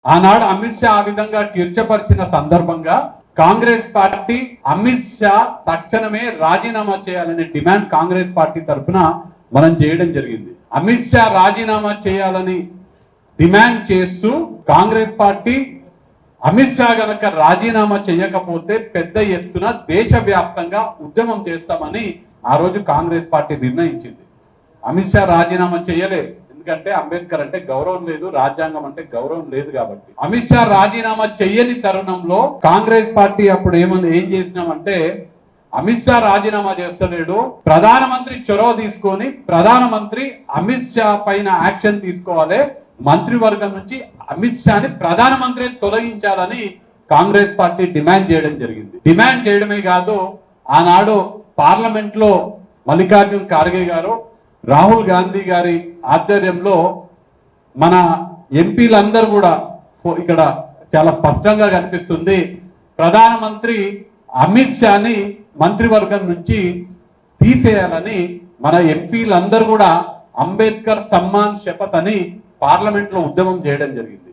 ఆనాడు అమిత్ షా ఆ విధంగా కిర్చపరిచిన సందర్భంగా కాంగ్రెస్ పార్టీ అమిత్ షా తక్షణమే రాజీనామా చేయాలనే డిమాండ్ కాంగ్రెస్ పార్టీ తరఫున మనం చేయడం జరిగింది. అమిత్ షా రాజీనామా చేయాలని డిమాండ్ చేస్తూ కాంగ్రెస్ పార్టీ అమిత్ షా గనక రాజీనామా చేయకపోతే పెద్ద ఎత్తున దేశవ్యాప్తంగా ఉద్యమం చేస్తామని ఆ రోజు కాంగ్రెస్ పార్టీ నిర్ణయించింది. అమిత్ షా రాజీనామా చేయలేదు, ఎందుకంటే అంబేద్కర్ అంటే గౌరవం లేదు, రాజ్యాంగం అంటే గౌరవం లేదు కాబట్టి. అమిత్ షా రాజీనామా చెయ్యని తరుణంలో కాంగ్రెస్ పార్టీ అప్పుడు ఏం చేసినామంటే, అమిత్ షా రాజీనామా చేస్తలేడు, ప్రధానమంత్రి చొరవ తీసుకొని ప్రధానమంత్రి అమిత్ షా పైన యాక్షన్ తీసుకోవాలి, మంత్రివర్గం నుంచి అమిత్ షాని ప్రధానమంత్రి తొలగించాలని కాంగ్రెస్ పార్టీ డిమాండ్ చేయడం జరిగింది. డిమాండ్ చేయడమే కాదు, ఆనాడు పార్లమెంట్ లో మల్లికార్జున్ ఖార్గే గారు, రాహుల్ గాంధీ గారి ఆధ్వర్యంలో మన ఎంపీలందరూ కూడా ఇక్కడ చాలా స్పష్టంగా కనిపిస్తుంది, ప్రధానమంత్రి అమిత్ షాని మంత్రివర్గం నుంచి తీసేయాలని మన ఎంపీలందరూ కూడా అంబేద్కర్ సమ్మాన్ శపథ్ అని పార్లమెంట్ లో ఉద్యమం చేయడం జరిగింది.